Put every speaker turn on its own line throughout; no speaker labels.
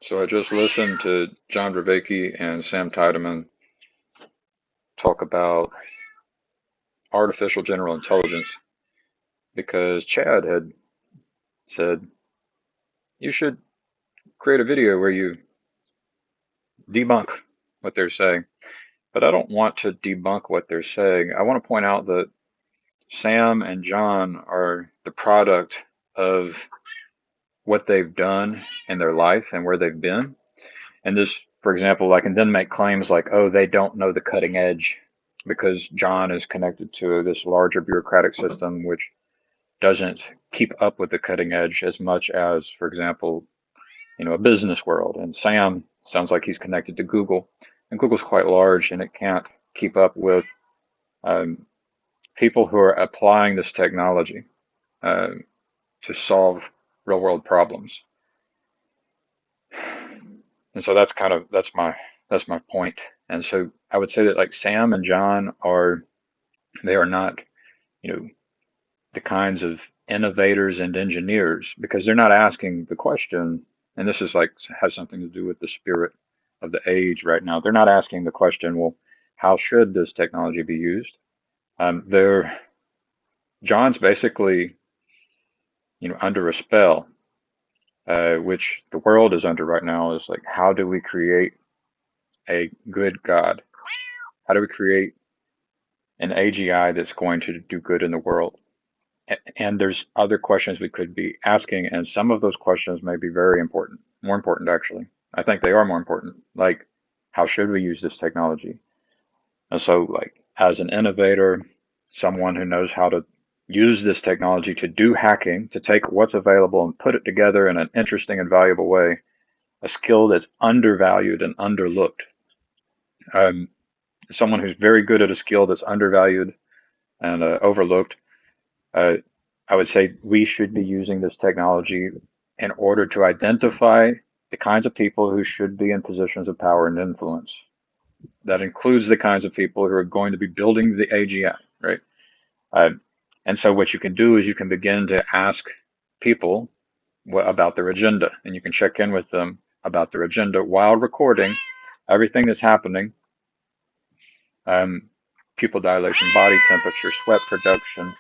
So I just listened to John Vervaeke and Sam Tiedemann talk about artificial general intelligence because Chad had said you should create a video where you debunk what they're saying. But I don't want to debunk what they're saying. I want to point out that Sam and John are the product of what they've done in their life and where they've been. And this, for example, I can then make claims like, oh, they don't know the cutting edge because John is connected to this larger bureaucratic system which doesn't keep up with the cutting edge as much as, for example, a business world. And Sam sounds like he's connected to Google, and Google's quite large and it can't keep up with um, people who are applying this technology uh, to solve real world problems. And so that's my point. And so I would say that like Sam and John they are not, you know, the kinds of innovators and engineers because they're not asking the question, and this is like has something to do with the spirit of the age right now. They're not asking the question, well, how should this technology be used? They're John's basically, under a spell, which the world is under right now. Is like, how do we create a good God? How do we create an AGI that's going to do good in the world? And there's other questions we could be asking, and some of those questions may be very important, more important actually. I think they are more important. Like, how should we use this technology? And so, like, as an innovator, someone who knows how to use this technology to do hacking, to take what's available and put it together in an interesting and valuable way, a skill that's undervalued and underlooked. Um, Someone who's very good at a skill that's undervalued and overlooked. Uh, I would say we should be using this technology in order to identify the kinds of people who should be in positions of power and influence. That includes the kinds of people who are going to be building the AGI, right? Uh, and so what you can do is you can begin to ask people about their agenda, and you can check in with them about their agenda while recording everything that's happening. Um, Pupil dilation, body temperature, sweat production,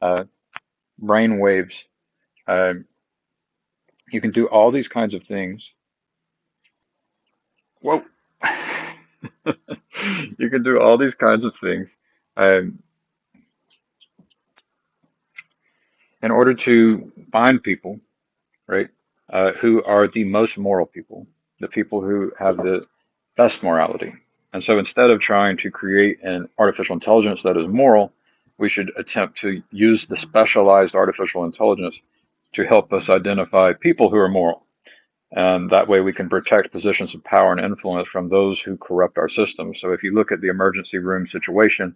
uh, brain waves. Uh, you can do all these kinds of things. Whoa. You can do all these kinds of things um, in order to find people, right, who are the most moral people, the people who have the best morality. And so instead of trying to create an artificial intelligence that is moral, we should attempt to use the specialized artificial intelligence to help us identify people who are moral. And that way we can protect positions of power and influence from those who corrupt our system. So if you look at the emergency room situation,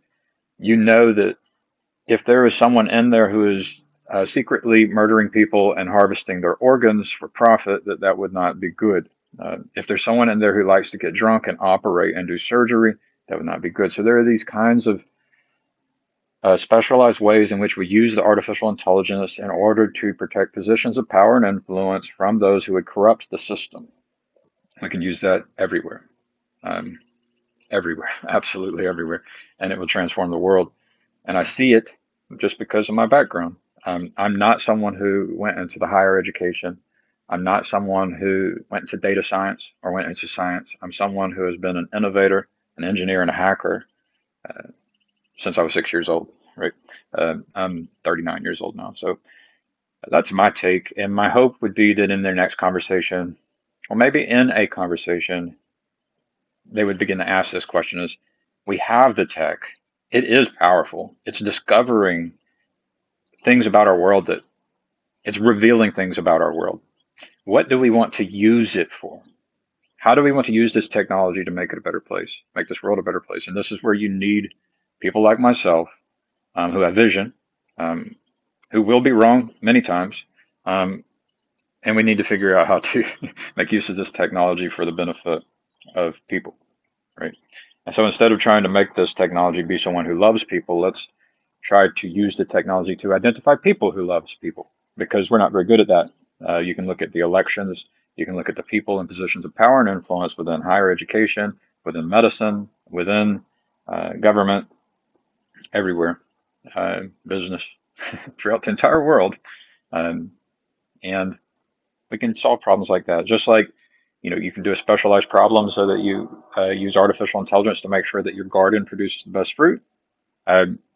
you know that if there is someone in there who is secretly murdering people and harvesting their organs for profit, that would not be good. If there's someone in there who likes to get drunk and operate and do surgery, that would not be good. So there are these kinds of specialized ways in which we use the artificial intelligence in order to protect positions of power and influence from those who would corrupt the system. We can use that everywhere, um, everywhere, absolutely everywhere, and it will transform the world. And I see it just because of my background. I'm not someone who went into the higher education. I'm not someone who went into data science or went into science. I'm someone who has been an innovator, an engineer, and a hacker uh, since I was 6 years old, right? I'm 39 years old now. So that's my take. And my hope would be that in their next conversation, or maybe in a conversation, they would begin to ask this question is, we have the tech. It is powerful. It's discovering things about our world that it's revealing things about our world. What do we want to use it for? How do we want to use this technology to make it a better place, make this world a better place? And this is where you need people like myself who have vision, um, who will be wrong many times, um, and we need to figure out how to make use of this technology for the benefit of people, right? And so instead of trying to make this technology be someone who loves people, let's try to use the technology to identify people who loves people because we're not very good at that. You can look at the elections You can look at the people in positions of power and influence within higher education, within medicine, within government, everywhere, business, throughout the entire world. Um, and we can solve problems like that. Just like, you can do a specialized problem so that you use artificial intelligence to make sure that your garden produces the best fruit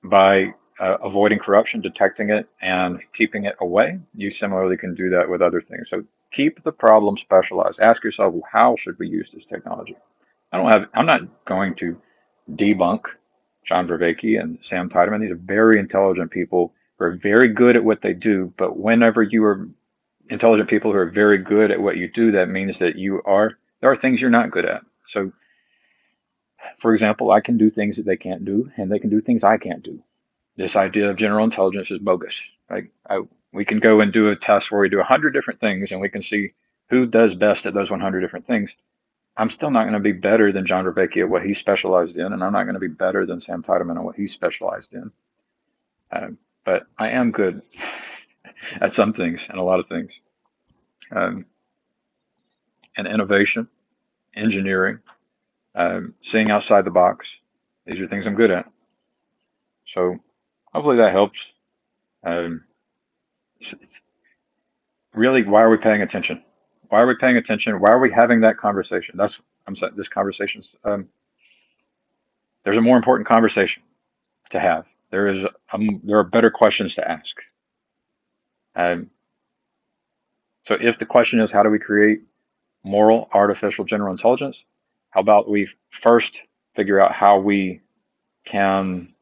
by avoiding corruption, detecting it, and keeping it away. You similarly can do that with other things. So keep the problem specialized. Ask yourself, well, how should we use this technology? I'm not going to debunk John Vervaeke and Sam Tiedemann. These are very intelligent people who are very good at what they do. But whenever you are intelligent people who are very good at what you do, that means that there are things you're not good at. So, for example, I can do things that they can't do, and they can do things I can't do. This idea of general intelligence is bogus. We can go and do a test where we do 100 different things, and we can see who does best at those 100 different things. I'm still not going to be better than John Vervaeke at what he specialized in, and I'm not going to be better than Sam Tiedemann at what he specialized in. But I am good at some things and a lot of things. Um, and innovation, engineering, seeing outside the box. These are things I'm good at. So hopefully that helps. Um, really, why are we paying attention? Why are we paying attention? Why are we having that conversation? I'm saying this conversation's, there's a more important conversation to have. There are better questions to ask. Um, so if the question is, how do we create moral artificial general intelligence? How about we first figure out how we can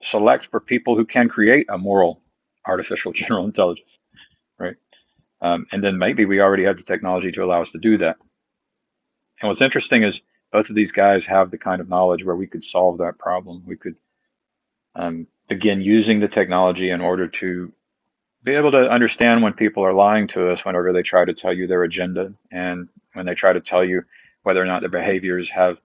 select for people who can create a moral artificial general intelligence, right? And then maybe we already have the technology to allow us to do that. And what's interesting is both of these guys have the kind of knowledge where we could solve that problem. We could begin using the technology in order to be able to understand when people are lying to us whenever they try to tell you their agenda, and when they try to tell you whether or not their behaviors have,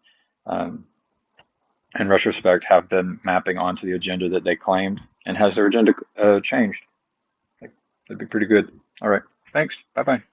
in retrospect, have been mapping onto the agenda that they claimed, and has their agenda changed. That'd be pretty good. All right. Thanks. Bye bye.